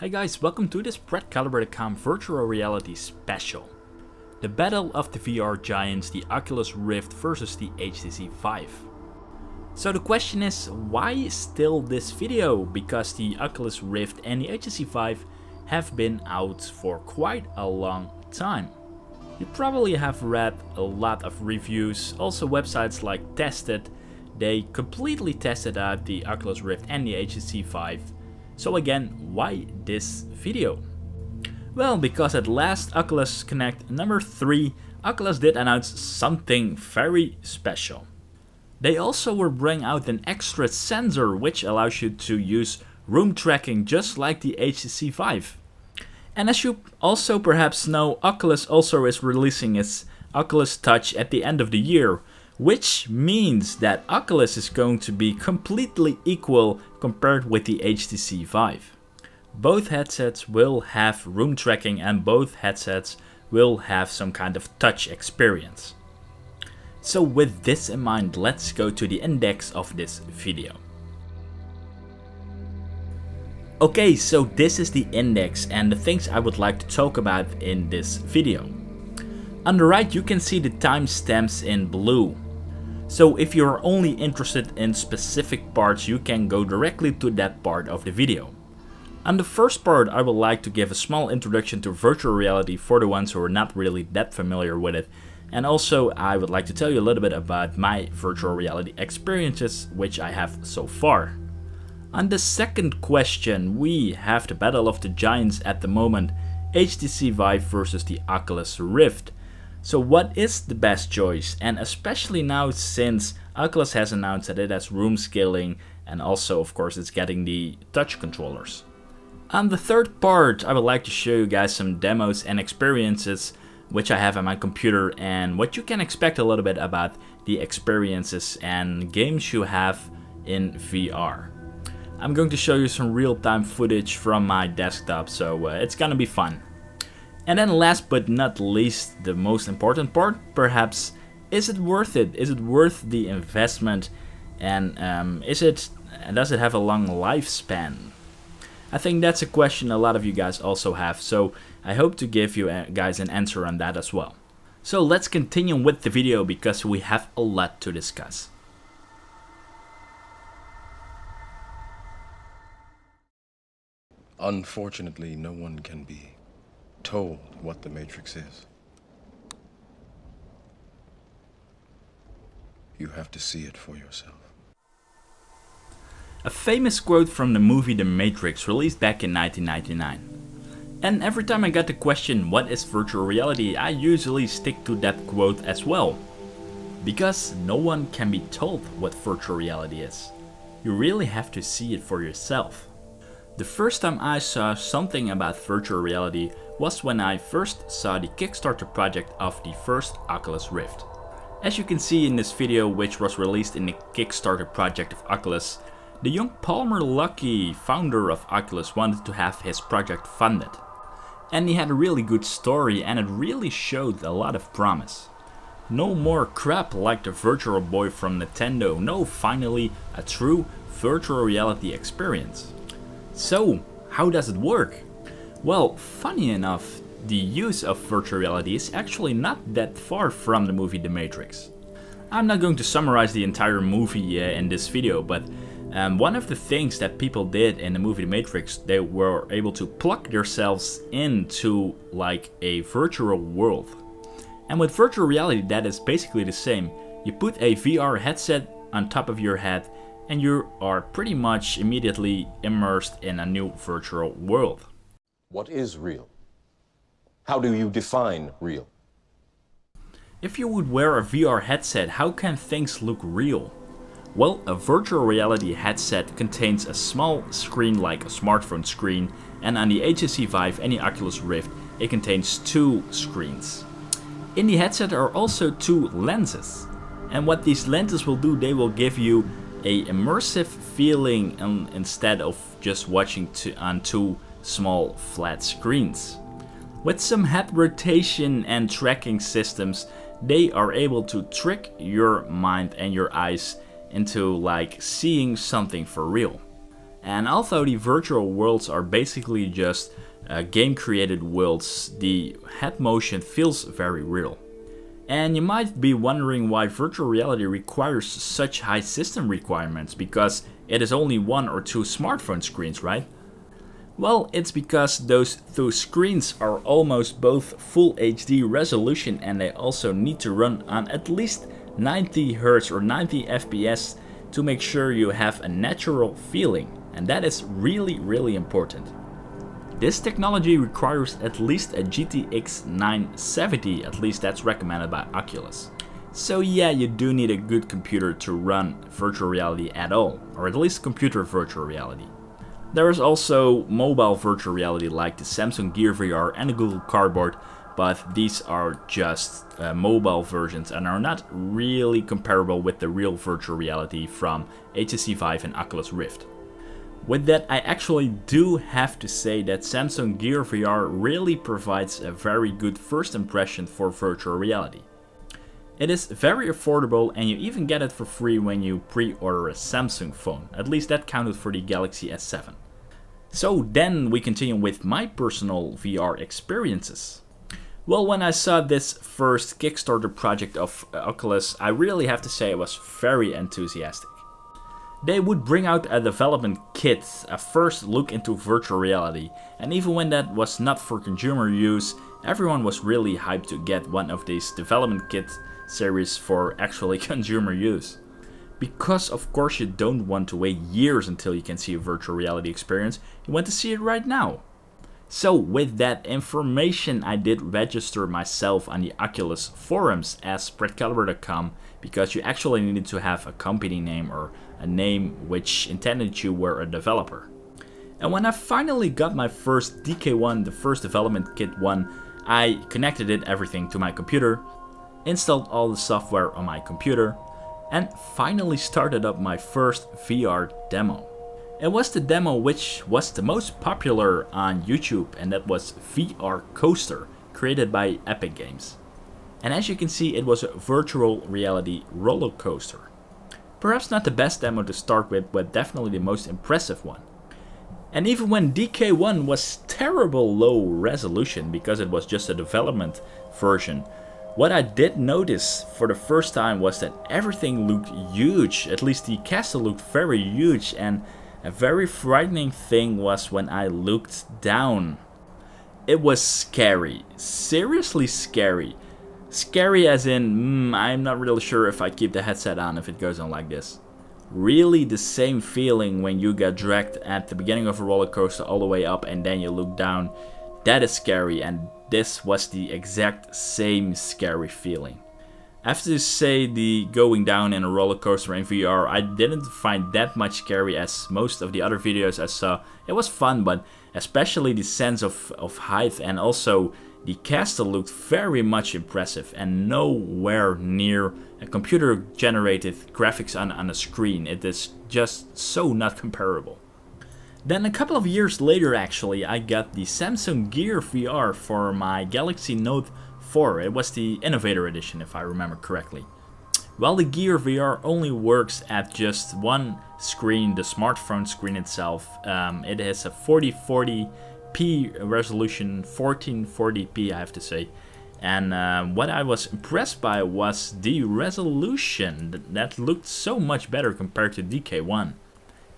Hey guys, welcome to this BrettCaliber.com virtual reality special. The battle of the VR giants, the Oculus Rift versus the HTC Vive. So the question is, why still this video? Because the Oculus Rift and the HTC Vive have been out for quite a long time. You probably have read a lot of reviews, also websites like Tested. They completely tested out the Oculus Rift and the HTC Vive. So again, why this video? Well, because at last Oculus Connect number 3, Oculus did announce something very special. They also will bring out an extra sensor which allows you to use room tracking just like the HTC Vive. And as you also perhaps know, Oculus also is releasing its Oculus Touch at the end of the year, which means that Oculus is going to be completely equal compared with the HTC Vive. Both headsets will have room tracking and both headsets will have some kind of touch experience. So with this in mind, let's go to the index of this video. Okay, so this is the index and the things I would like to talk about in this video. On the right you can see the timestamps in blue. So if you're only interested in specific parts, you can go directly to that part of the video. On the first part, I would like to give a small introduction to virtual reality for the ones who are not really that familiar with it. And also I would like to tell you a little bit about my virtual reality experiences which I have so far. On the second question, we have the battle of the giants at the moment, HTC Vive versus the Oculus Rift. So what is the best choice? And especially now since Oculus has announced that it has room scaling and also of course it's getting the touch controllers. On the third part, I would like to show you guys some demos and experiences which I have on my computer and what you can expect a little bit about the experiences and games you have in VR. I'm going to show you some real-time footage from my desktop, so it's gonna be fun. And then last but not least, the most important part, perhaps, is it worth it? Is it worth the investment? And does it have a long lifespan? I think that's a question a lot of you guys also have, so I hope to give you guys an answer on that as well. So let's continue with the video because we have a lot to discuss. Unfortunately, no one can be told what the Matrix is. You have to see it for yourself. A famous quote from the movie The Matrix, released back in 1999. And every time I got the question, what is virtual reality, I usually stick to that quote as well. Because no one can be told what virtual reality is. You really have to see it for yourself. The first time I saw something about virtual reality was when I first saw the Kickstarter project of the first Oculus Rift. As you can see in this video, which was released in the Kickstarter project of Oculus, the young Palmer Luckey, founder of Oculus, wanted to have his project funded. And he had a really good story and it really showed a lot of promise. No more crap like the Virtual Boy from Nintendo, no, finally a true virtual reality experience. So, how does it work? Well, funny enough, the use of virtual reality is actually not that far from the movie The Matrix. I'm not going to summarize the entire movie in this video, but one of the things that people did in the movie The Matrix, they were able to plug themselves into like a virtual world. And with virtual reality, that is basically the same. You put a VR headset on top of your head and you are pretty much immediately immersed in a new virtual world. What is real? How do you define real? If you would wear a VR headset, how can things look real? Well, a virtual reality headset contains a small screen like a smartphone screen, and on the HTC Vive and the Oculus Rift, it contains 2 screens. In the headset are also 2 lenses. And what these lenses will do, they will give you a immersive feeling instead of just watching on 2 small flat screens. With some head rotation and tracking systems, they are able to trick your mind and your eyes into like seeing something for real. And although the virtual worlds are basically just game created worlds, the head motion feels very real. And you might be wondering why virtual reality requires such high system requirements, because it is only 1 or 2 smartphone screens, right? Well, it's because those screens are almost both full HD resolution, and they also need to run on at least 90 Hz or 90 FPS to make sure you have a natural feeling, and that is really important. This technology requires at least a GTX 970, at least that's recommended by Oculus. So yeah, you do need a good computer to run virtual reality at all, or at least computer virtual reality. There is also mobile virtual reality like the Samsung Gear VR and the Google Cardboard, but these are just mobile versions and are not really comparable with the real virtual reality from HTC Vive and Oculus Rift. With that, I actually do have to say that Samsung Gear VR really provides a very good first impression for virtual reality. It is very affordable, and you even get it for free when you pre-order a Samsung phone. At least that counted for the Galaxy S7. So then we continue with my personal VR experiences. Well, when I saw this first Kickstarter project of Oculus, I really have to say I was very enthusiastic. They would bring out a development kit, a first look into virtual reality, and even when that was not for consumer use, everyone was really hyped to get one of these development kit series for actually consumer use. Because of course you don't want to wait years until you can see a virtual reality experience, you want to see it right now. So with that information, I did register myself on the Oculus forums as spreadcaliber.com, because you actually needed to have a company name or a name which intended you were a developer. And when I finally got my first DK1, the first development kit one, I connected everything to my computer, installed all the software on my computer, and finally started up my first VR demo. It was the demo which was the most popular on YouTube, and that was VR Coaster, created by Epic Games. And as you can see, it was a virtual reality roller coaster. Perhaps not the best demo to start with, but definitely the most impressive one. And even when DK1 was terrible low resolution because it was just a development version, what I did notice for the first time was that everything looked huge. At least the castle looked very huge, and a very frightening thing was when I looked down. It was scary, seriously scary. Scary as in, I'm not really sure if I keep the headset on if it goes on like this. Really the same feeling when you get dragged at the beginning of a roller coaster all the way up and then you look down. That is scary, and this was the exact same scary feeling. I have to say, the going down in a roller coaster in VR, I didn't find that much scary as most of the other videos I saw. It was fun, but especially the sense of height, and also the castle looked very much impressive and nowhere near a computer generated graphics on a screen. It is just so not comparable. Then a couple of years later actually, I got the Samsung Gear VR for my Galaxy Note 4. It was the Innovator Edition if I remember correctly. Well, the Gear VR only works at just one screen, the smartphone screen itself. It has a 4040p resolution, 1440p I have to say. And what I was impressed by was the resolution. That looked so much better compared to DK1.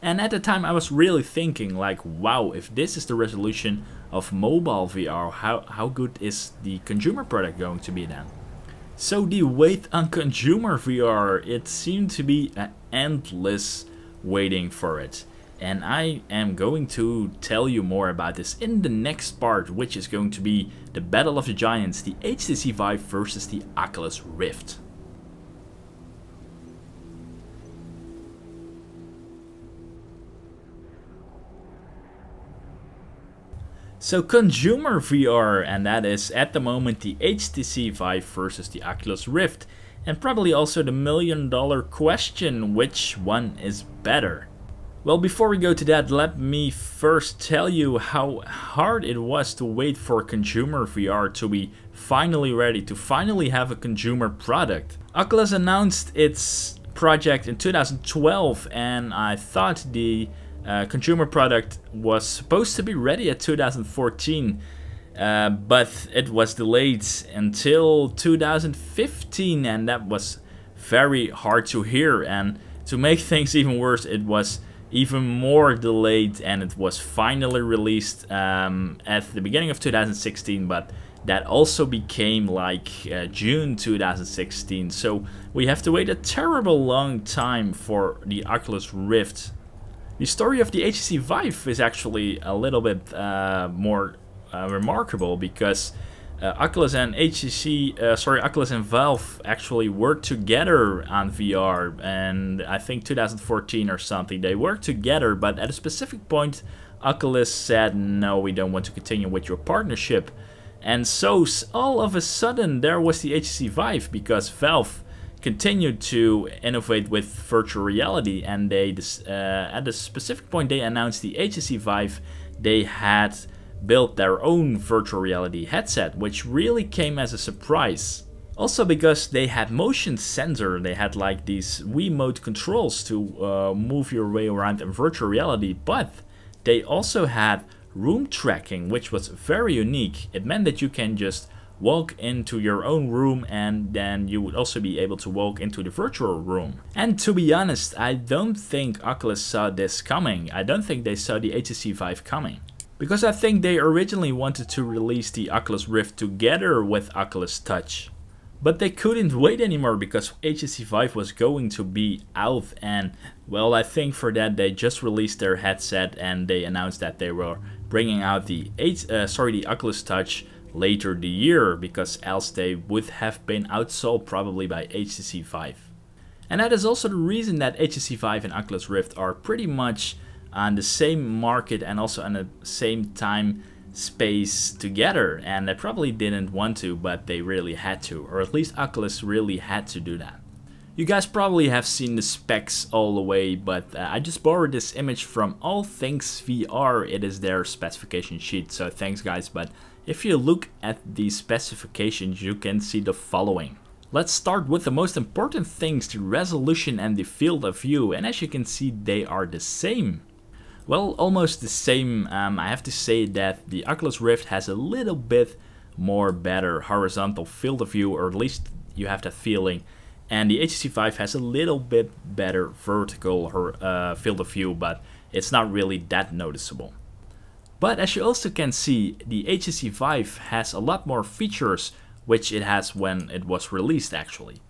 And at the time I was really thinking like, wow, if this is the resolution of mobile VR, how good is the consumer product going to be then? So the wait on consumer VR, it seemed to be an endless waiting for it. And I am going to tell you more about this in the next part, which is going to be the Battle of the Giants, the HTC Vive versus the Oculus Rift. So consumer VR, and that is at the moment the HTC Vive versus the Oculus Rift. And probably also the million-dollar question, which one is better? Well, before we go to that, let me first tell you how hard it was to wait for consumer VR to be finally ready, to finally have a consumer product. Oculus announced its project in 2012, and I thought the consumer product was supposed to be ready at 2014, but it was delayed until 2015, and that was very hard to hear. And to make things even worse, it was even more delayed, and it was finally released at the beginning of 2016, but that also became like June 2016. So we have to wait a terrible long time for the Oculus Rift. The story of the HTC Vive is actually a little bit more remarkable, because Oculus and Oculus and Valve actually worked together on VR, and I think 2014 or something they worked together, but at a specific point Oculus said, no, we don't want to continue with your partnership. And so all of a sudden there was the HTC Vive, because Valve continued to innovate with virtual reality, and they at a specific point they announced the HTC Vive. They had built their own virtual reality headset, which really came as a surprise. Also because they had motion sensor, they had like these Wiimote controls to move your way around in virtual reality, but they also had room tracking, which was very unique. It meant that you can just walk into your own room, and then you would also be able to walk into the virtual room. And to be honest, I don't think Oculus saw this coming. I don't think they saw the HTC Vive coming, because I think they originally wanted to release the Oculus Rift together with Oculus Touch. But they couldn't wait anymore, because HTC Vive was going to be out, and well, I think for that they just released their headset, and they announced that they were bringing out the Oculus Touch later the year, because else they would have been outsold probably by HTC Vive. And that is also the reason that HTC Vive and Oculus Rift are pretty much on the same market and also on the same time space together, and they probably didn't want to, but they really had to, or at least Oculus really had to do that. You guys probably have seen the specs all the way, but I just borrowed this image from All Things VR. It is their specification sheet, so thanks guys. But if you look at the specifications, you can see the following. Let's start with the most important things, the resolution and the field of view, and as you can see they are the same. Well, almost the same. I have to say that the Oculus Rift has a little bit more better horizontal field of view, or at least you have that feeling. And the HTC Vive has a little bit better vertical field of view, but it's not really that noticeable. But as you also can see, the HTC Vive has a lot more features, which it has when it was released actually.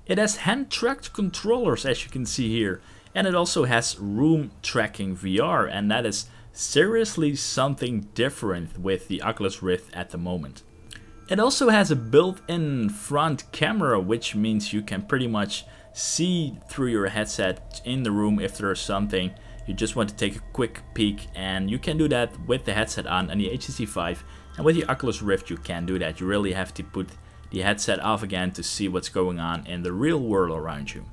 It has hand-tracked controllers, as you can see here, and it also has room tracking VR, and that is seriously something different with the Oculus Rift at the moment. It also has a built-in front camera, which means you can pretty much see through your headset in the room if there's something you just want to take a quick peek, and you can do that with the headset on the HTC Vive, and with the Oculus Rift you can do that. You really have to put the headset off again to see what's going on in the real world around you.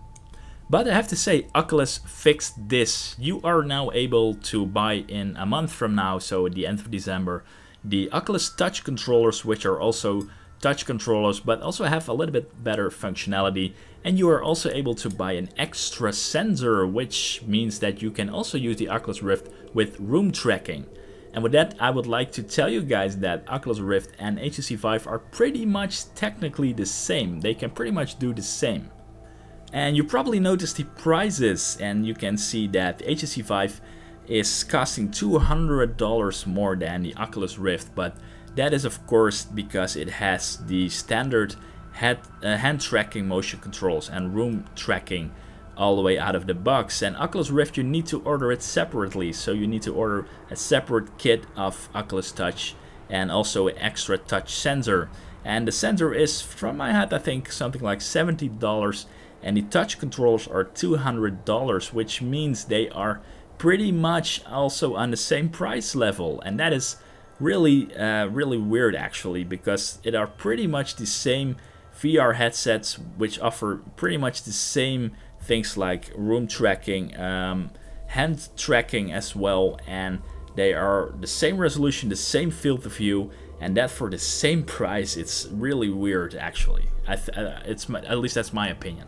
But I have to say, Oculus fixed this. You are now able to buy in a month from now, so at the end of December, the Oculus Touch controllers, which are also touch controllers but also have a little bit better functionality, and you are also able to buy an extra sensor, which means that you can also use the Oculus Rift with room tracking. And with that, I would like to tell you guys that Oculus Rift and HTC Vive are pretty much technically the same. They can pretty much do the same. And you probably noticed the prices, and you can see that the HTC Vive is costing $200 more than the Oculus Rift, but that is of course because it has the standard hand tracking motion controls and room tracking all the way out of the box. And Oculus Rift, you need to order it separately, so you need to order a separate kit of Oculus Touch and also an extra touch sensor. And the sensor is, from my head, I think something like $70, and the touch controllers are $200, which means they are pretty much also on the same price level. And that is really really weird actually, because it are pretty much the same VR headsets which offer pretty much the same things like room tracking, hand tracking as well, and they are the same resolution, the same field of view, and that for the same price. It's really weird actually. At least that's my opinion.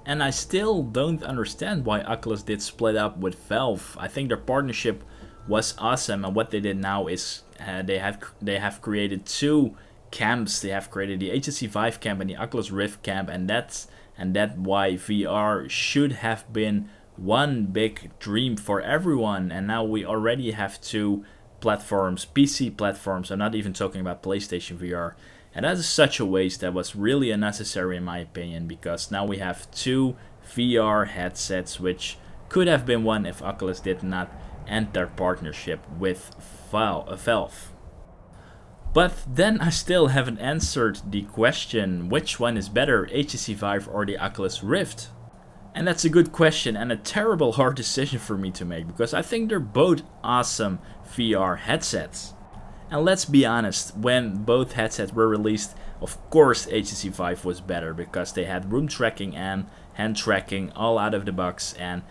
And I still don't understand why Oculus did split up with Valve. I think their partnership was awesome, and what they did now is they have created two camps. They have created the HTC Vive camp and the Oculus Rift camp, and that's why VR should have been one big dream for everyone. And now we already have two platforms, PC platforms. I'm not even talking about PlayStation VR. And that is such a waste. That was really unnecessary in my opinion, because now we have two VR headsets, which could have been one if Oculus did not end their partnership with Valve. But then I still haven't answered the question, which one is better, HTC Vive or the Oculus Rift? And that's a good question and a terrible hard decision for me to make, because I think they're both awesome VR headsets. And let's be honest, when both headsets were released, of course HTC Vive was better, because they had room tracking and hand tracking all out of the box, and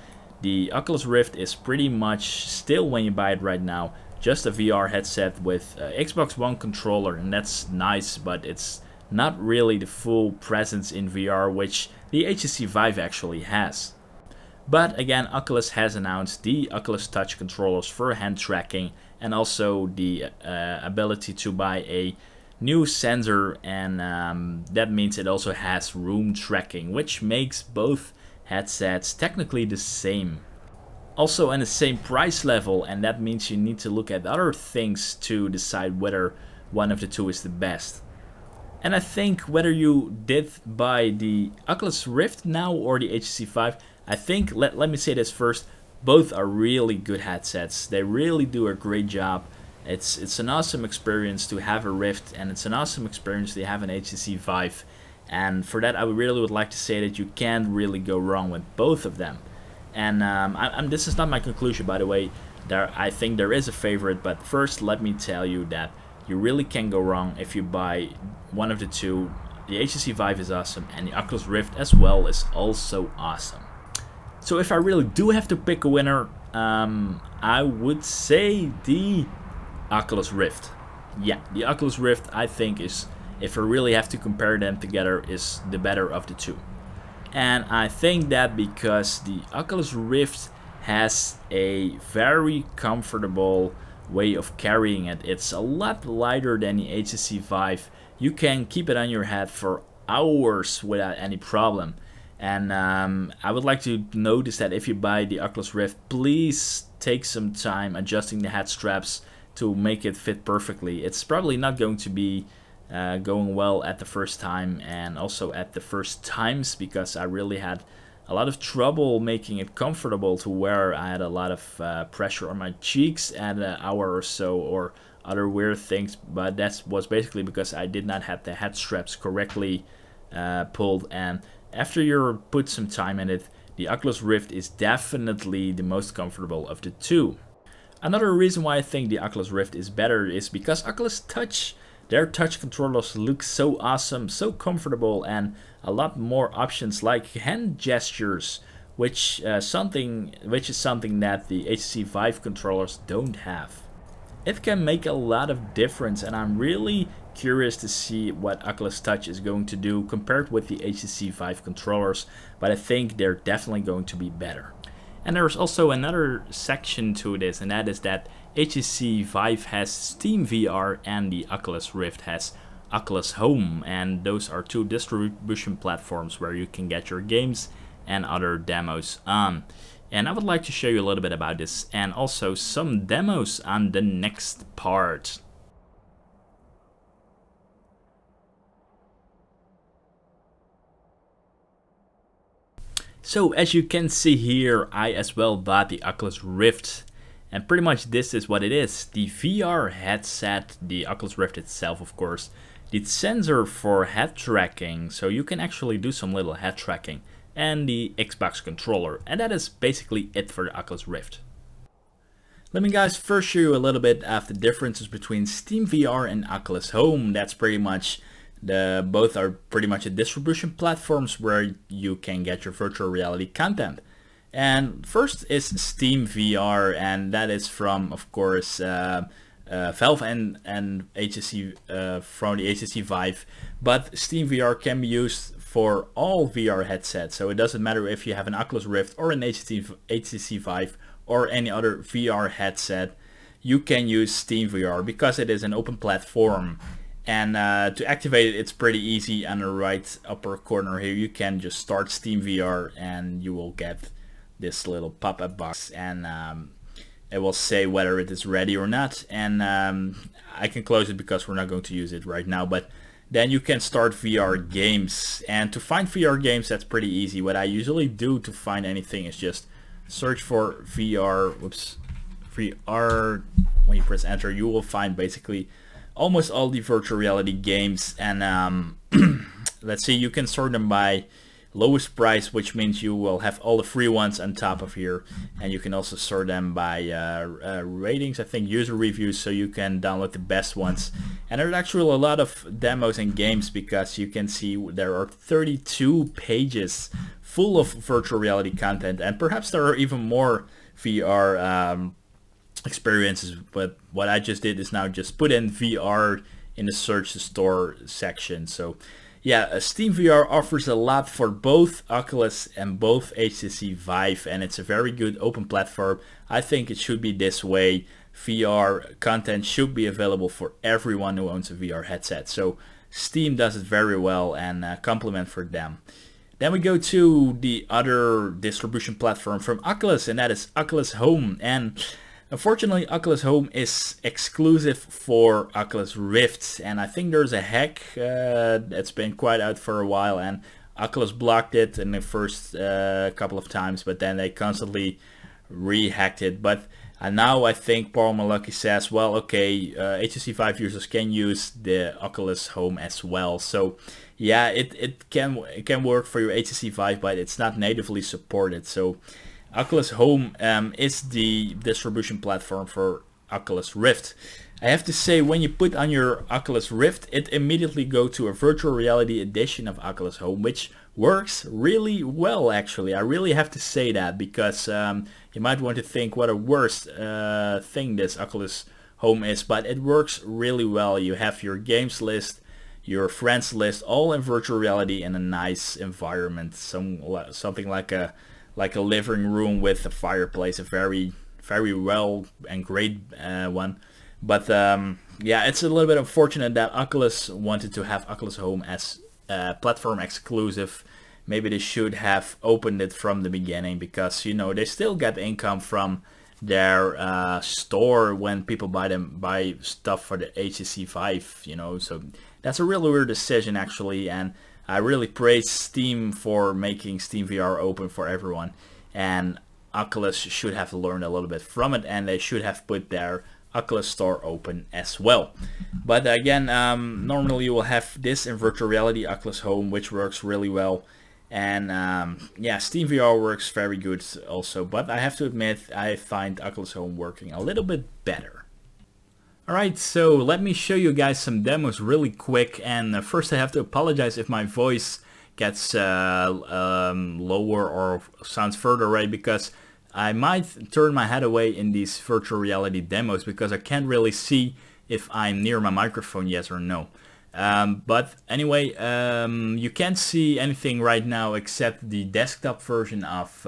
the Oculus Rift is pretty much still, when you buy it right now, just a VR headset with Xbox One controller, and that's nice, but it's not really the full presence in VR which the HTC Vive actually has. But again, Oculus has announced the Oculus Touch controllers for hand tracking, and also the ability to buy a new sensor, and that means it also has room tracking, which makes both headsets technically the same. Also in the same price level, and that means you need to look at other things to decide whether one of the two is the best. And I think whether you did buy the Oculus Rift now or the HTC Vive, I think, let me say this first, both are really good headsets. They really do a great job. It's an awesome experience to have a Rift, and it's an awesome experience to have an HTC Vive. And for that, I really would like to say that you can't really go wrong with both of them. And this is not my conclusion, by the way. I think there is a favorite, but first let me tell you that you really can't go wrong if you buy one of the two. The HTC Vive is awesome, and the Oculus Rift as well is also awesome. So if I really do have to pick a winner, I would say the Oculus Rift. Yeah, the Oculus Rift, I think, is, if I really have to compare them together, is the better of the two. And I think that because the Oculus Rift has a very comfortable way of carrying it. It's a lot lighter than the HTC Vive. You can keep it on your head for hours without any problem. And I would like to notice that if you buy the Oculus Rift, please take some time adjusting the head straps to make it fit perfectly. It's probably not going to be going well at the first time, and also at the first times, because I really had a lot of trouble making it comfortable to wear. I had a lot of pressure on my cheeks at an hour or so, or other weird things, but that was basically because I did not have the head straps correctly pulled. And after you put some time in it, the Oculus Rift is definitely the most comfortable of the two. Another reason why I think the Oculus Rift is better is because Oculus Touch, their touch controllers look so awesome, so comfortable, and a lot more options like hand gestures, which is something that the HTC Vive controllers don't have. It can make a lot of difference, and I'm really curious to see what Oculus Touch is going to do compared with the HTC Vive controllers, but I think they're definitely going to be better. And there's also another section to this, and that is that HTC Vive has Steam VR and the Oculus Rift has Oculus Home, and those are two distribution platforms where you can get your games and other demos on. And I would like to show you a little bit about this, and also some demos on the next part. So as you can see here, I as well bought the Oculus Rift, and pretty much this is what it is. The VR headset, the Oculus Rift itself of course, the sensor for head tracking, so you can actually do some little head tracking, and the Xbox controller, and that is basically it for the Oculus Rift. Let me guys first show you a little bit of the differences between Steam VR and Oculus Home. That's pretty much both are pretty much a distribution platforms where you can get your virtual reality content. And first is Steam VR, and that is from, of course, Valve and HTC from the HTC Vive. But Steam VR can be used for all VR headsets. So it doesn't matter if you have an Oculus Rift or an HTC Vive or any other VR headset, you can use Steam VR because it is an open platform. And to activate it, it's pretty easy. On the right upper corner here, you can just start Steam VR and you will get this little pop-up box, and it will say whether it is ready or not. And I can close it because we're not going to use it right now, but then you can start VR games. And to find VR games, that's pretty easy. What I usually do to find anything is just search for VR. VR. When you press enter, you will find basically almost all the virtual reality games. And let's see, you can sort them by lowest price, which means you will have all the free ones on top of here, and you can also sort them by ratings, I think user reviews, so you can download the best ones. And there's actually a lot of demos and games, because you can see there are 32 pages full of virtual reality content, and perhaps there are even more VR experiences, but what I just did is now just put in VR in the search the store section. So yeah, Steam VR offers a lot for both Oculus and both HTC Vive, and it's a very good open platform. I think it should be this way. VR content should be available for everyone who owns a VR headset. So Steam does it very well, and compliment for them. Then we go to the other distribution platform from Oculus, and that is Oculus Home. And unfortunately, Oculus Home is exclusive for Oculus Rift, and I think there's a hack that's been quite out for a while, and Oculus blocked it in the first couple of times, but then they constantly re-hacked it. But now I think Paul Malucky says, well, okay, HTC Vive users can use the Oculus Home as well. So yeah, it can work for your HTC Vive, but it's not natively supported. So Oculus Home is the distribution platform for Oculus Rift. I have to say, when you put on your Oculus Rift, it immediately goes to a virtual reality edition of Oculus Home, which works really well, actually. I really have to say that, because you might want to think what a worst thing this Oculus Home is, but it works really well. You have your games list, your friends list, all in virtual reality in a nice environment, something like a living room with a fireplace, a very well and great one. But yeah, it's a little bit unfortunate that Oculus wanted to have Oculus Home as platform exclusive. Maybe they should have opened it from the beginning, because you know they still get income from their store when people buy stuff for the HTC Vive, you know. So that's a really weird decision, actually, and I really praise Steam for making Steam VR open for everyone, and Oculus should have learned a little bit from it, and they should have put their Oculus Store open as well. But again, normally you will have this in virtual reality, Oculus Home, which works really well, and yeah, Steam VR works very good also, but I have to admit I find Oculus Home working a little bit better. Alright, so let me show you guys some demos really quick, and first I have to apologize if my voice gets lower or sounds further away, because I might turn my head away in these virtual reality demos, because I can't really see if I'm near my microphone, yes or no. But anyway, you can't see anything right now except the desktop version of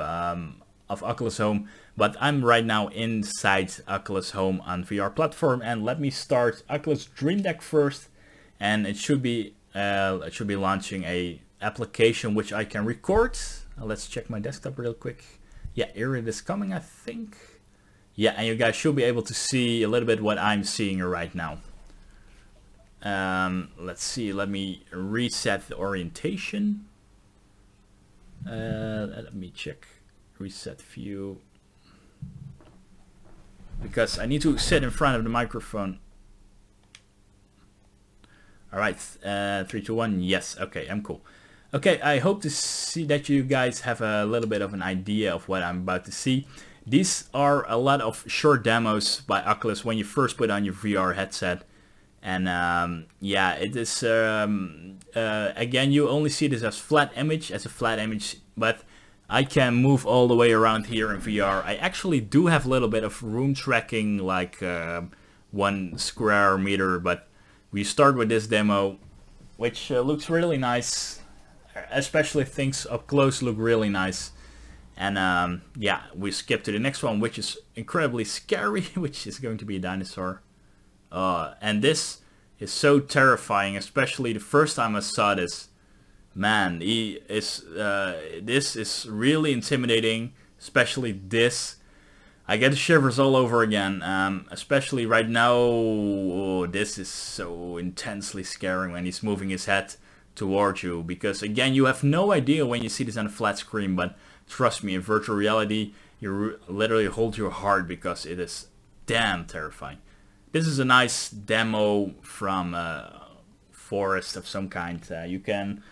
Oculus Home. But I'm right now inside Oculus Home on VR platform, and let me start Oculus Dream Deck first, and it should be launching a application which I can record. Let's check my desktop real quick. Yeah, here it is coming, I think. Yeah, and you guys should be able to see a little bit what I'm seeing right now. Let's see, let me reset the orientation. Let me check, reset view, because I need to sit in front of the microphone. Alright, 3, 2, 1, yes, okay, I'm cool. Okay, I hope to see that you guys have a little bit of an idea of what I'm about to see. These are a lot of short demos by Oculus when you first put on your VR headset. And yeah, it is, again, you only see this as a flat image, but I can move all the way around here in VR. I actually do have a little bit of room tracking, like 1 square meter, but we start with this demo, which looks really nice. especially things up close look really nice. And yeah, we skip to the next one, which is incredibly scary, which is going to be a dinosaur. And this is so terrifying, especially the first time I saw this. Man, this is really intimidating, especially this. I get the shivers all over again, especially right now. Oh, this is so intensely scary when he's moving his head towards you, because again, you have no idea when you see this on a flat screen, but trust me, in virtual reality, you literally hold your heart because it is damn terrifying. This is a nice demo from a forest of some kind. You can,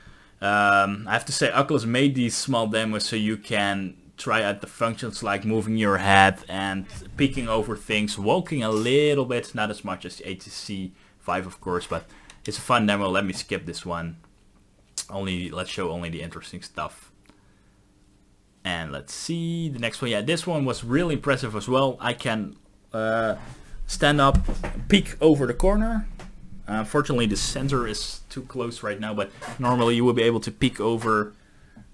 I have to say, Oculus made these small demos so you can try out the functions like moving your head and peeking over things, walking a little bit, not as much as the HTC Vive of course, but it's a fun demo. Let me skip this one. Let's show only the interesting stuff. And let's see the next one. Yeah, this one was really impressive as well. I can stand up, peek over the corner. Unfortunately, the sensor is too close right now, but normally you would be able to peek over,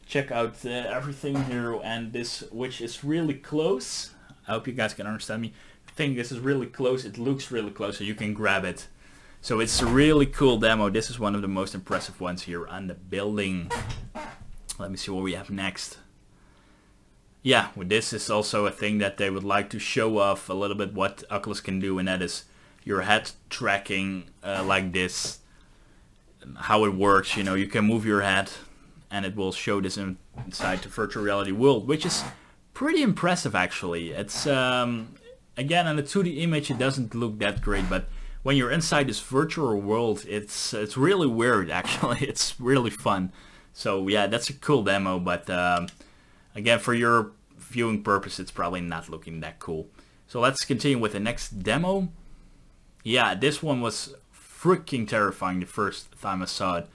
check out everything here, and this, which is really close. I hope you guys can understand me. I think this is really close. It looks really close, so you can grab it. So it's a really cool demo. This is one of the most impressive ones here on the building. Let me see what we have next. Yeah, well, this is also a thing that they would like to show off a little bit what Oculus can do, and that is your head tracking like this. How it works, you know, you can move your head and it will show this inside the virtual reality world, which is pretty impressive actually. It's again, on the 2D image it doesn't look that great, but when you're inside this virtual world, it's really weird actually. It's really fun. So yeah, that's a cool demo, but again, for your viewing purpose, it's probably not looking that cool. So let's continue with the next demo. Yeah, this one was freaking terrifying the first time I saw it,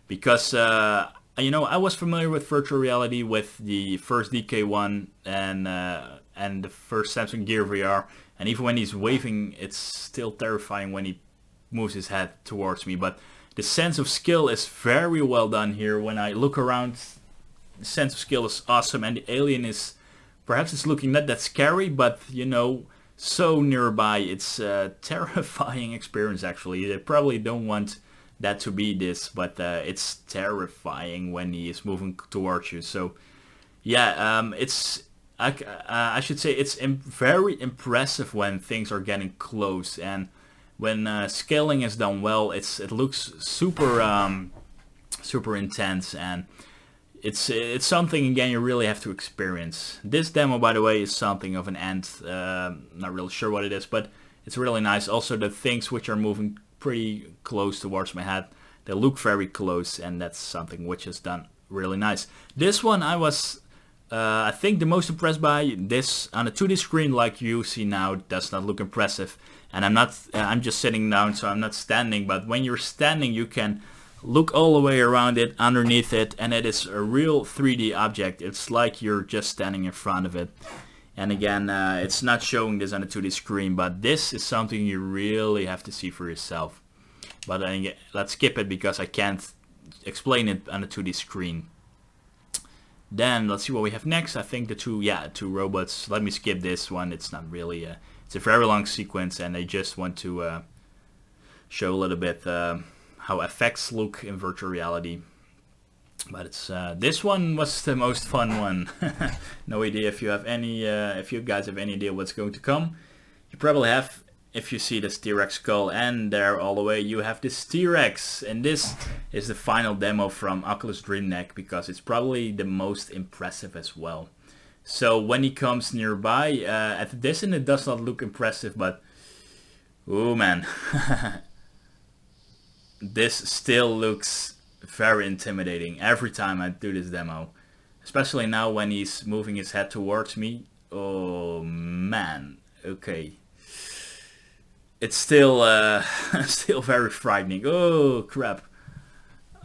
because you know, I was familiar with virtual reality with the first DK1 and the first Samsung Gear VR, and even when he's waving, it's still terrifying when he moves his head towards me. But the sense of skill is very well done here. When I look around, the sense of skill is awesome, and the alien is, perhaps it's looking not that scary, but you know, so nearby. It's a terrifying experience actually. They probably don't want that to be this, but it's terrifying when he is moving towards you. So yeah, I should say it's very impressive when things are getting close, and when scaling is done well, it looks super super intense, and it's something again you really have to experience. This demo, by the way, is something of an ant. Not really sure what it is, but it's really nice. Also, the things which are moving pretty close towards my head, they look very close, and that's something which is done really nice. This one I was I think the most impressed by. This on a 2D screen like you see now does not look impressive, and I'm just sitting down, so I'm not standing, but when you're standing you can look all the way around it, underneath it, and it is a real 3D object. It's like you're just standing in front of it. And again, it's not showing this on a 2D screen, but this is something you really have to see for yourself. But let's skip it because I can't explain it on a 2D screen. Then let's see what we have next. I think the two robots. Let me skip this one. It's not really it's a very long sequence, and I just want to show a little bit how effects look in virtual reality. But it's this one was the most fun one. No idea if you have any, if you guys have any idea what's going to come. You probably have, if you see this T-Rex skull, and there all the way you have this T-Rex, and this is the final demo from Oculus Dream Neck, because it's probably the most impressive as well. So when he comes nearby, at the distance it does not look impressive, but oh man, this still looks very intimidating every time I do this demo, especially now when he's moving his head towards me. Oh man, okay, it's still still very frightening. Oh crap,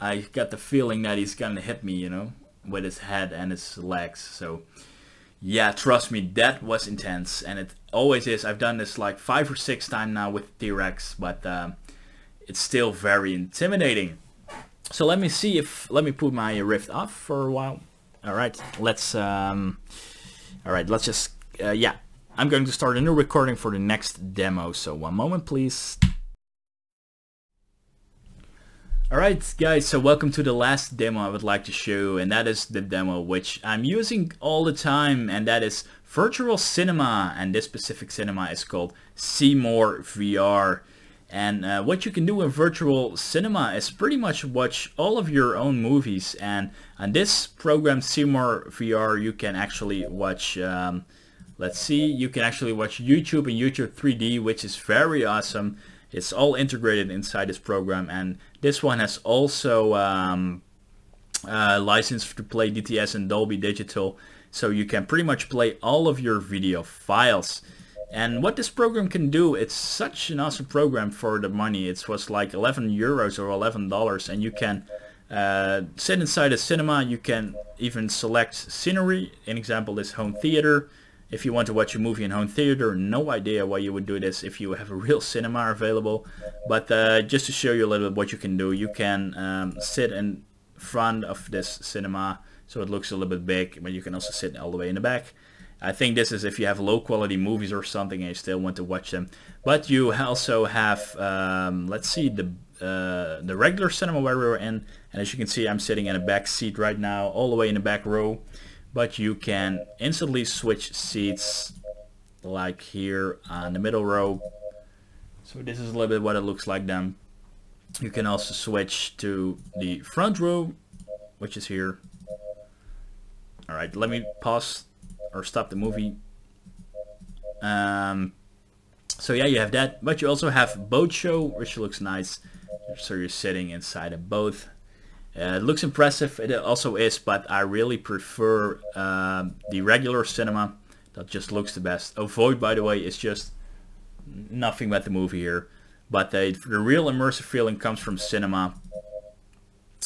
I got the feeling that he's gonna hit me, you know, with his head and his legs. So yeah, trust me, that was intense, and it always is. I've done this like 5 or 6 times now with T-Rex, but it's still very intimidating. So let me put my Rift off for a while. All right, let's just yeah, I'm going to start a new recording for the next demo. So one moment, please. Alright guys, so welcome to the last demo I would like to show, and that is the demo which I'm using all the time, and that is virtual cinema, and this specific cinema is called See More VR. And what you can do in virtual cinema is pretty much watch all of your own movies, and on this program See More VR you can actually watch, let's see, you can actually watch YouTube and YouTube 3D, which is very awesome. It's all integrated inside this program, and this one has also license to play DTS and Dolby Digital, so you can pretty much play all of your video files. And what this program can do, it's such an awesome program for the money. It was like 11 euros or $11, and you can sit inside a cinema. You can even select scenery. An example is home theater. If you want to watch a movie in home theater, no idea why you would do this if you have a real cinema available. But just to show you a little bit what you can do, you can sit in front of this cinema, so it looks a little bit big, but you can also sit all the way in the back. I think this is if you have low quality movies or something and you still want to watch them. But you also have, let's see, the regular cinema where we're in. And as you can see, I'm sitting in a back seat right now, all the way in the back row. But you can instantly switch seats, like here on the middle row. So this is a little bit what it looks like then. You can also switch to the front row, which is here. Alright, let me pause or stop the movie. So yeah, you have that, but you also have boat show, which looks nice. So you're sitting inside a boat. It looks impressive, it also is, but I really prefer the regular cinema. That just looks the best. Void, by the way, is just nothing but the movie here. But the real immersive feeling comes from cinema.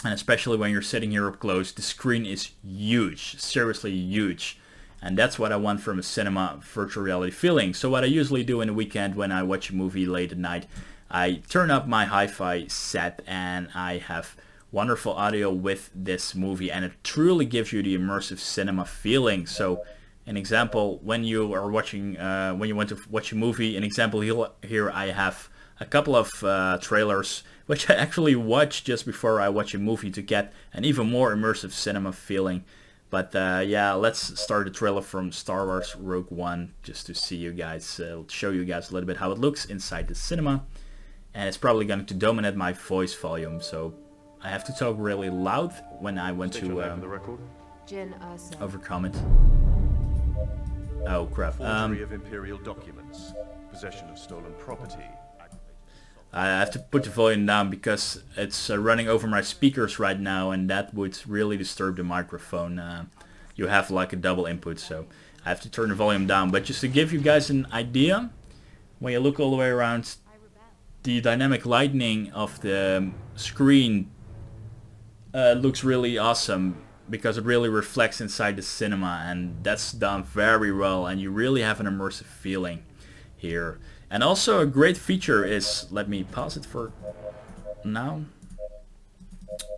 And especially when you're sitting here up close, the screen is huge, seriously huge. And that's what I want from a cinema virtual reality feeling. So what I usually do in the weekend when I watch a movie late at night, I turn up my hi-fi set and I have wonderful audio with this movie, and it truly gives you the immersive cinema feeling. So an example, when you are watching, when you want to watch a movie, an example here I have a couple of trailers which I actually watch just before I watch a movie to get an even more immersive cinema feeling. But yeah, let's start the trailer from Star Wars Rogue One just to see you guys, show you guys a little bit how it looks inside the cinema. And it's probably going to dominate my voice volume, so I have to talk really loud when I want to overcome it. Oh crap. Forgery of imperial documents, possession of stolen property. I have to put the volume down because it's running over my speakers right now, and that would really disturb the microphone. You have like a double input, so I have to turn the volume down. But just to give you guys an idea, when you look all the way around, the dynamic lighting of the screen looks really awesome because it really reflects inside the cinema, and that's done very well, and you really have an immersive feeling here. And also a great feature is, let me pause it for now.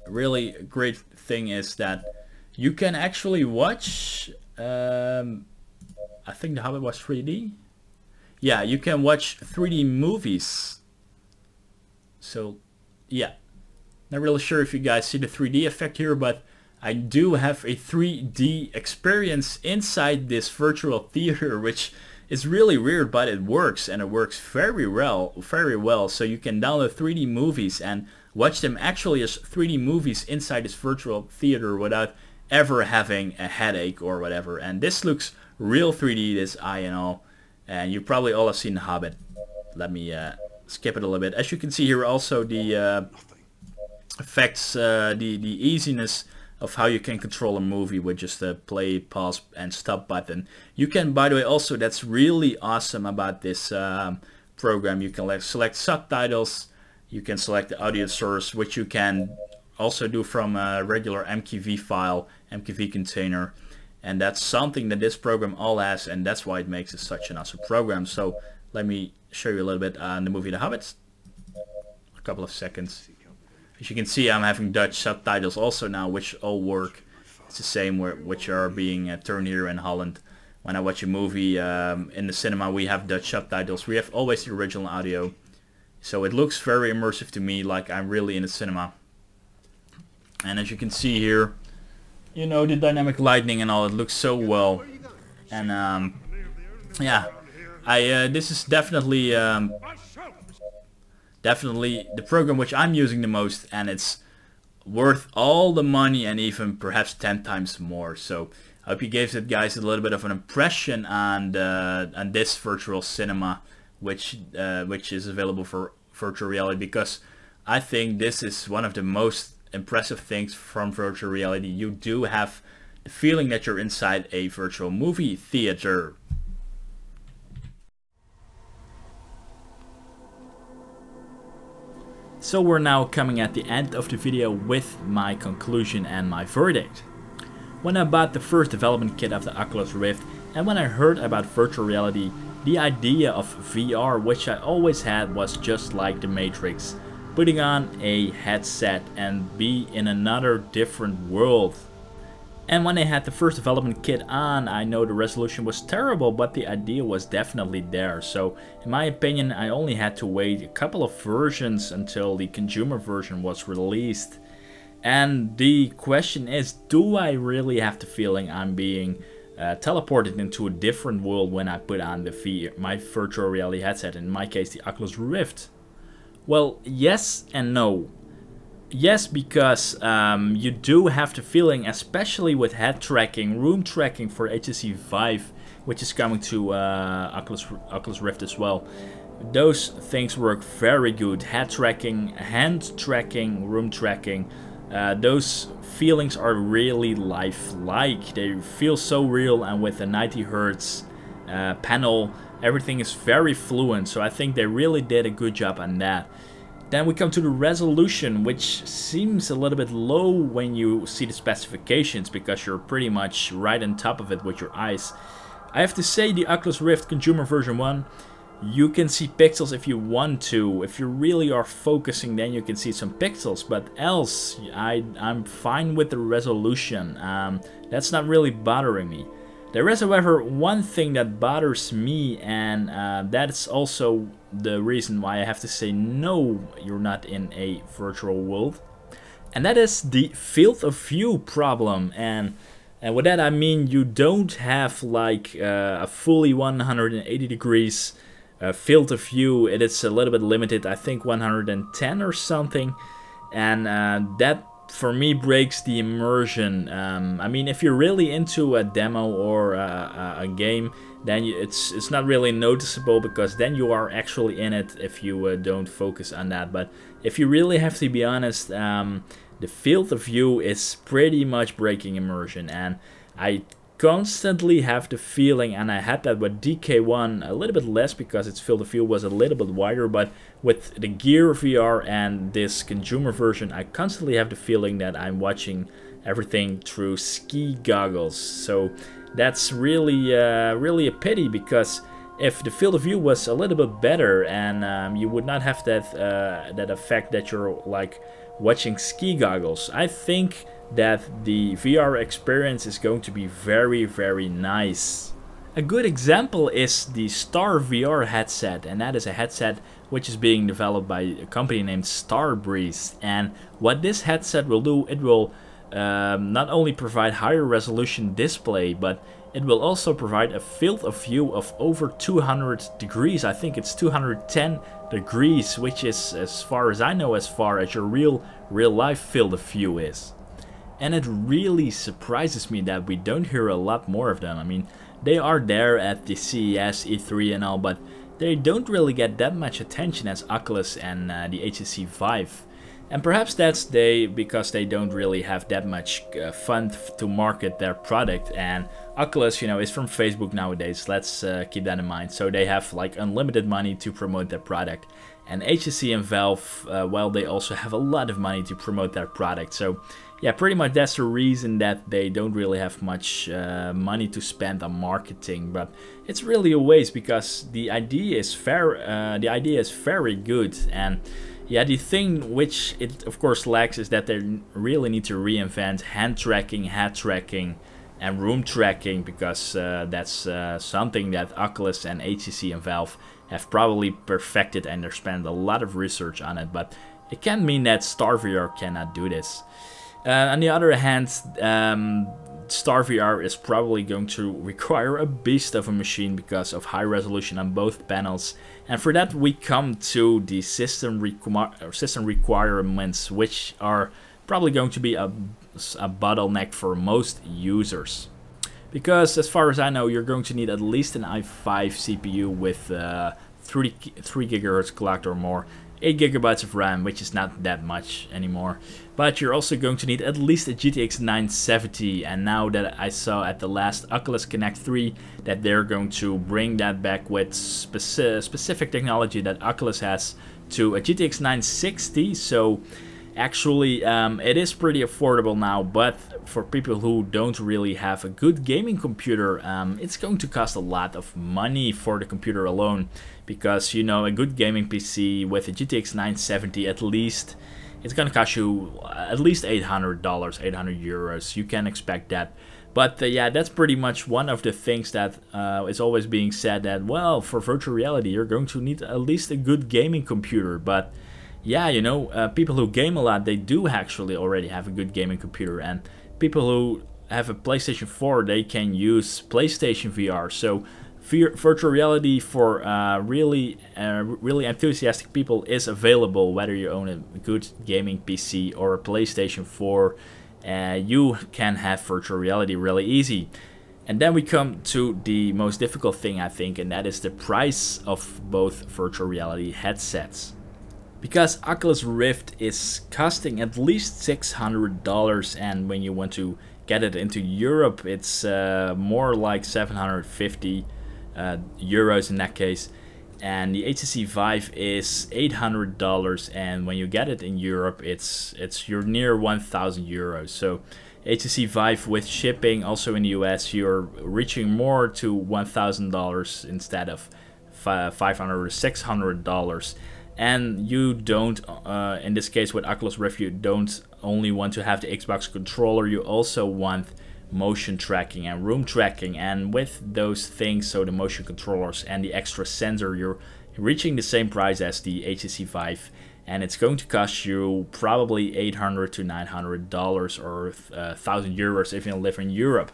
A really great thing is that you can actually watch, I think the Hobbit was 3D. Yeah, you can watch 3D movies. So yeah, not really sure if you guys see the 3D effect here, but I do have a 3D experience inside this virtual theater, which is really weird, but it works, and it works very well. So you can download 3D movies and watch them actually as 3D movies inside this virtual theater without ever having a headache or whatever. And this looks real 3D, this eye and all. And you probably all have seen The Hobbit. Let me skip it a little bit. As you can see here, also the effects, the easiness of how you can control a movie with just a play, pause, and stop button. You can, by the way, also, that's really awesome about this program. You can select subtitles, you can select the audio source, which you can also do from a regular MKV file, MKV container. And that's something that this program all has, and that's why it makes it such an awesome program. So let me show you a little bit on the movie The Hobbit. A couple of seconds. As you can see, I'm having Dutch subtitles also now, which all work. It's the same which are being turned here in Holland. When I watch a movie in the cinema, we have Dutch subtitles. We have always the original audio. So it looks very immersive to me, like I'm really in the cinema. And as you can see here, you know, the dynamic lighting and all, it looks so well. And yeah, this is definitely the program which I'm using the most, and it's worth all the money and even perhaps 10 times more. So I hope you gave it guys a little bit of an impression on this virtual cinema, which is available for virtual reality, because I think this is one of the most impressive things from virtual reality. You do have the feeling that you're inside a virtual movie theater. So we're now coming at the end of the video with my conclusion and my verdict. When I bought the first development kit of the Oculus Rift, and when I heard about virtual reality, the idea of VR, which I always had, was just like the Matrix. Putting on a headset and be in another different world. And when I had the first development kit on, I know the resolution was terrible, but the idea was definitely there. So in my opinion, I only had to wait a couple of versions until the consumer version was released. And the question is, do I really have the feeling I'm being teleported into a different world when I put on my virtual reality headset, in my case the Oculus Rift? Well, yes and no. Yes, because you do have the feeling, especially with head tracking, room tracking for HTC Vive, which is coming to Oculus Rift as well. Those things work very good. Head tracking, hand tracking, room tracking. Those feelings are really lifelike. They feel so real, and with a 90 Hz panel, everything is very fluent. So I think they really did a good job on that. Then we come to the resolution, which seems a little bit low when you see the specifications, because you're pretty much right on top of it with your eyes. I have to say, the Oculus Rift Consumer version 1, you can see pixels if you want to. If you really are focusing, then you can see some pixels, but else I'm fine with the resolution. That's not really bothering me. There is, however, one thing that bothers me, and that's also the reason why I have to say no, you're not in a virtual world. And that is the field of view problem. And with that I mean you don't have like a fully 180 degrees field of view. It is a little bit limited, I think 110 or something. And that for me breaks the immersion. I mean, if you're really into a demo or a game, then it's not really noticeable, because then you are actually in it if you don't focus on that. But if you really have to be honest, the field of view is pretty much breaking immersion, and I constantly have the feeling, and I had that with DK1 a little bit less because its field of view was a little bit wider, but with the Gear VR and this consumer version, I constantly have the feeling that I'm watching everything through ski goggles. So that's really really a pity, because if the field of view was a little bit better, and you would not have that that effect that you're like watching ski goggles, I think that the VR experience is going to be very, very nice. A good example is the Star VR headset, and that is a headset which is being developed by a company named Starbreeze. And what this headset will do, it will not only provide higher resolution display, but it will also provide a field of view of over 200 degrees. I think it's 210 degrees, which is, as far as I know, as far as your real life field of view is. And it really surprises me that we don't hear a lot more of them. I mean, they are there at the CES, E3 and all, but they don't really get that much attention as Oculus and the HTC Vive. And perhaps that's because they don't really have that much fund to market their product. And Oculus, you know, is from Facebook nowadays. Let's keep that in mind. So they have like unlimited money to promote their product. And HTC and Valve, well, they also have a lot of money to promote their product. So yeah, pretty much that's the reason that they don't really have much money to spend on marketing. But it's really a waste, because the idea is very good. And Yeah, the thing which it of course lacks is that they really need to reinvent hand tracking, head tracking, and room tracking, because that's something that Oculus and HTC and Valve have probably perfected, and they're spending a lot of research on it. But it can mean that StarVR cannot do this. On the other hand, StarVR is probably going to require a beast of a machine because of high resolution on both panels. And for that we come to the system requirements, which are probably going to be a bottleneck for most users. Because as far as I know, you're going to need at least an i5 CPU with 3 GHz clock or more, 8 GB of RAM, which is not that much anymore. But you're also going to need at least a GTX 970, and now that I saw at the last Oculus Connect 3 that they're going to bring that back with specific technology that Oculus has to a GTX 960, so actually it is pretty affordable now. But for people who don't really have a good gaming computer, it's going to cost a lot of money for the computer alone, because you know, a good gaming PC with a GTX 970 at least, it's gonna cost you at least $800, 800 euros. You can expect that. But yeah, that's pretty much one of the things that is always being said, that well, for virtual reality you're going to need at least a good gaming computer. But yeah, you know, people who game a lot, they do actually already have a good gaming computer, and people who have a PlayStation 4, they can use PlayStation VR. So virtual reality for really enthusiastic people is available, whether you own a good gaming PC or a PlayStation 4. You can have virtual reality really easy. And then we come to the most difficult thing, I think, and that is the price of both virtual reality headsets. Because Oculus Rift is costing at least $600, and when you want to get it into Europe, it's more like 750 euros in that case. And the HTC Vive is $800, and when you get it in Europe, you're near 1,000 euros. So HTC Vive with shipping, also in the US, you're reaching more to $1,000 instead of $500 or $600. And you don't, in this case with Oculus Rift, you don't only want to have the Xbox controller, you also want motion tracking and room tracking. And with those things, so the motion controllers and the extra sensor, you're reaching the same price as the HTC Vive, and it's going to cost you probably $800 to $900 or 1,000 euros if you live in Europe.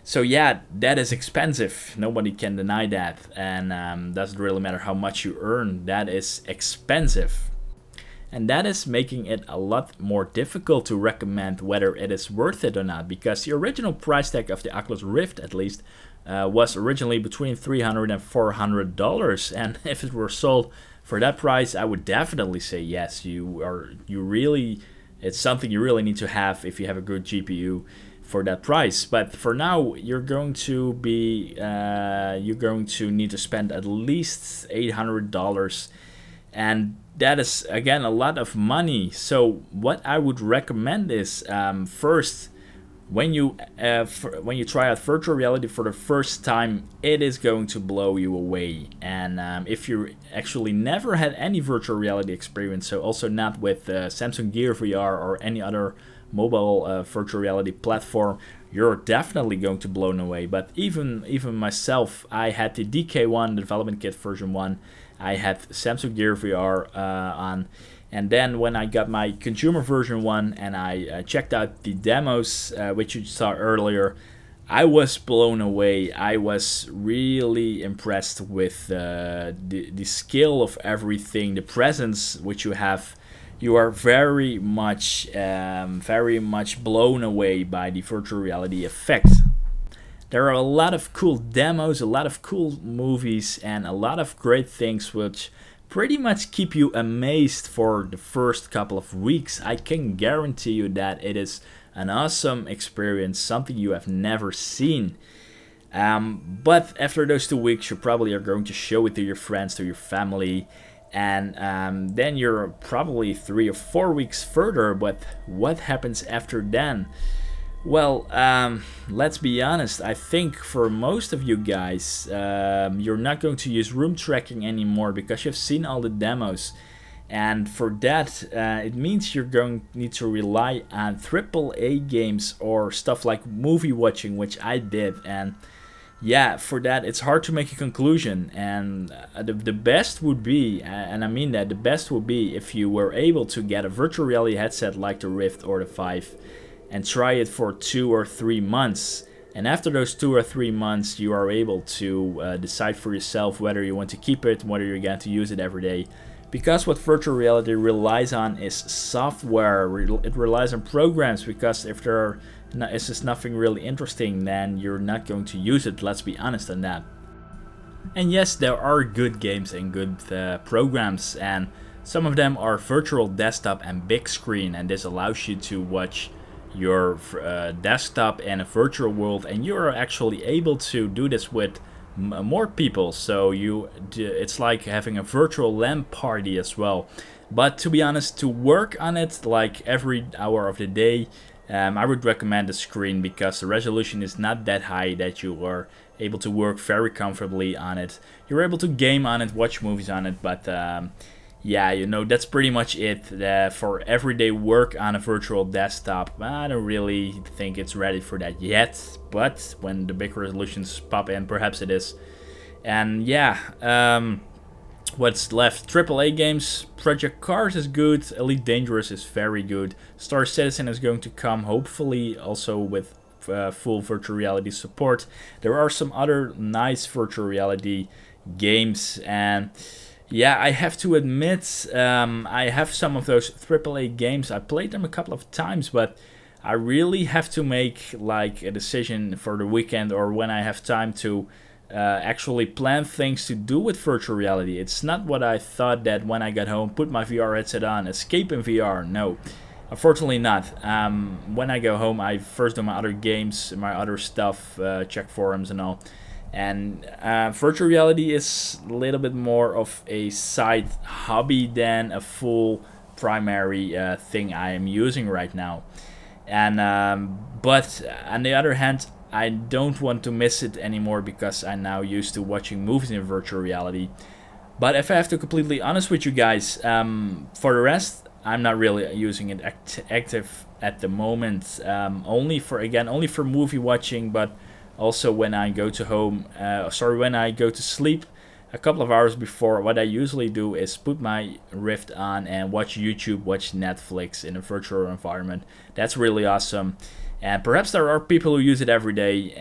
So yeah, that is expensive, nobody can deny that, and doesn't really matter how much you earn, that is expensive. And that is making it a lot more difficult to recommend whether it is worth it or not, because the original price tag of the Oculus Rift, at least, was originally between $300 and $400, and if it were sold for that price, I would definitely say yes. It's something you really need to have if you have a good GPU for that price. But for now, you're going to need to spend at least $800, and that is again a lot of money. So what I would recommend is first, when you try out virtual reality for the first time, it is going to blow you away. And if you actually never had any virtual reality experience, so also not with Samsung Gear VR or any other mobile virtual reality platform, you're definitely going to be blown away. But even myself, I had the DK1 development kit version 1, I had Samsung Gear VR on, and then when I got my consumer version 1 and I checked out the demos, which you saw earlier, I was blown away. I was really impressed with the skill of everything, the presence which you have. You are very much blown away by the virtual reality effect. There are a lot of cool demos, a lot of cool movies, and a lot of great things which pretty much keep you amazed for the first couple of weeks. I can guarantee you that it is an awesome experience, something you have never seen. But after those 2 weeks, you probably are going to show it to your friends, to your family, and then you're probably 3 or 4 weeks further. But what happens after then? Well, let's be honest, I think for most of you guys, you're not going to use room tracking anymore because you've seen all the demos. And for that, it means you're going to need to rely on AAA games or stuff like movie watching, which I did. And yeah, for that, it's hard to make a conclusion. And the best would be, and I mean that, the best would be if you were able to get a virtual reality headset like the Rift or the Vive and try it for 2 or 3 months. And after those 2 or 3 months, you are able to decide for yourself whether you want to keep it, whether you're going to use it every day. Because what virtual reality relies on is software. It relies on programs, because if there is just nothing really interesting, then you're not going to use it. Let's be honest on that. And yes, there are good games and good programs, and some of them are virtual desktop and big screen, and this allows you to watch your desktop in a virtual world, and you are actually able to do this with more people, so it's like having a virtual LAN party as well. But to be honest, to work on it like every hour of the day, I would recommend the screen, because the resolution is not that high that you are able to work very comfortably on it. You're able to game on it, watch movies on it, but yeah, you know, that's pretty much it for everyday work on a virtual desktop. I don't really think it's ready for that yet, but when the big resolutions pop in, perhaps it is. And yeah, what's left? AAA games. Project Cars is good. Elite Dangerous is very good. Star Citizen is going to come, hopefully, also with full virtual reality support. There are some other nice virtual reality games, and yeah, I have to admit, I have some of those AAA games. I played them a couple of times, but I really have to make like a decision for the weekend, or when I have time to actually plan things to do with virtual reality. It's not what I thought, that when I got home, put my VR headset on, escape in VR. No, unfortunately not. When I go home, I first do my other games, my other stuff, check forums and all. And virtual reality is a little bit more of a side hobby than a full primary thing I am using right now. And but on the other hand, I don't want to miss it anymore, because I'm now used to watching movies in virtual reality. But if I have to be completely honest with you guys, for the rest, I'm not really using it active at the moment. Only for movie watching, but also when I go to when I go to sleep a couple of hours before, what I usually do is put my Rift on and watch YouTube, watch Netflix in a virtual environment. That's really awesome. And perhaps there are people who use it every day,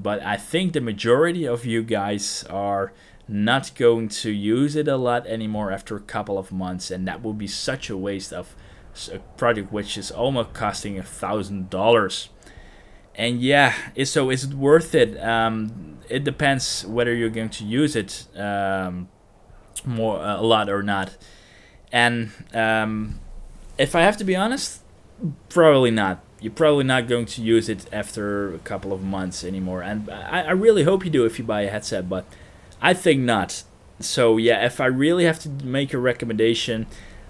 but I think the majority of you guys are not going to use it a lot anymore after a couple of months, and that would be such a waste of a project which is almost costing $1,000. And yeah, so is it worth it? It depends whether you're going to use it a lot or not. And if I have to be honest, probably not. You're probably not going to use it after a couple of months anymore. And I really hope you do if you buy a headset, but I think not. So yeah, if I really have to make a recommendation,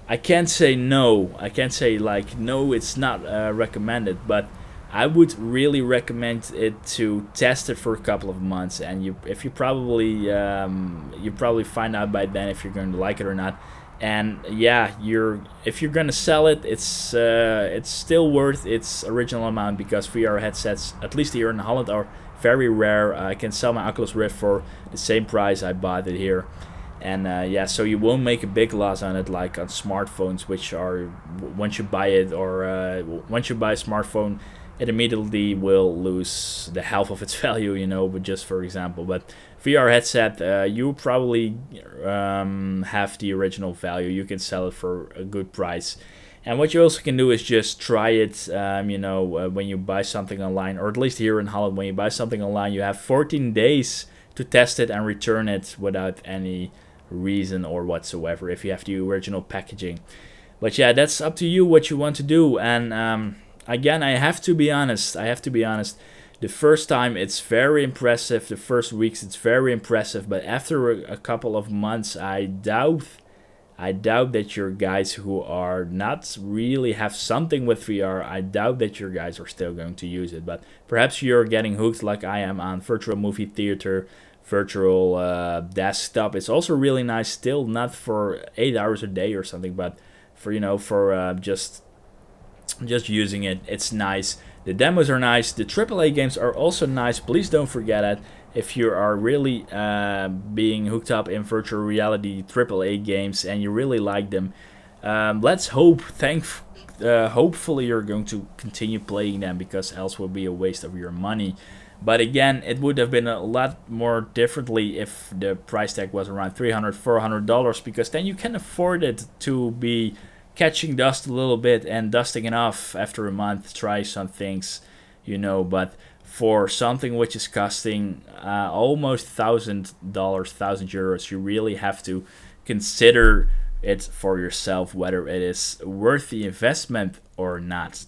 I can't say no. I can't say like, no, it's not recommended, but I would really recommend it to test it for a couple of months, and you probably find out by then if you're going to like it or not. And yeah, if you're gonna sell it, it's still worth its original amount, because VR headsets, at least here in Holland, are very rare. I can sell my Oculus Rift for the same price I bought it here. And yeah, so you won't make a big loss on it like on smartphones, which are, once you buy it, or once you buy a smartphone, it immediately will lose the half of its value, you know, but just for example. But VR headset, you probably have the original value. You can sell it for a good price. And what you also can do is just try it, you know, when you buy something online, or at least here in Holland, when you buy something online, you have 14 days to test it and return it without any reason or whatsoever, if you have the original packaging. But yeah, that's up to you what you want to do. And again, I have to be honest. The first time it's very impressive. The first weeks it's very impressive. But after a couple of months, I doubt that your guys who are not really have something with VR, I doubt that your guys are still going to use it. But perhaps you're getting hooked like I am on virtual movie theater, virtual desktop. It's also really nice, still not for 8 hours a day or something, but for, you know, for just using it, it's nice. The demos are nice. The AAA games are also nice. Please don't forget that if you are really being hooked up in virtual reality AAA games and you really like them, let's hope, hopefully you're going to continue playing them, because else will be a waste of your money. But again, it would have been a lot more differently if the price tag was around $300–400, because then you can afford it to be catching dust a little bit and dusting it off after a month, try some things, you know. But for something which is costing almost $1,000, €1,000, you really have to consider it for yourself whether it is worth the investment or not.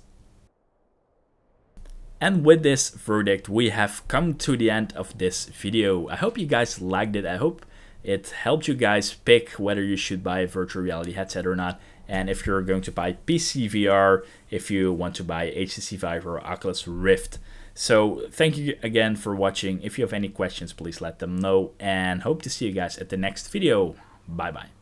And with this verdict, we have come to the end of this video. I hope you guys liked it. I hope it helped you guys pick whether you should buy a virtual reality headset or not. And if you're going to buy PC VR, if you want to buy HTC Vive or Oculus Rift. So thank you again for watching. If you have any questions, please let them know. And hope to see you guys at the next video. Bye bye.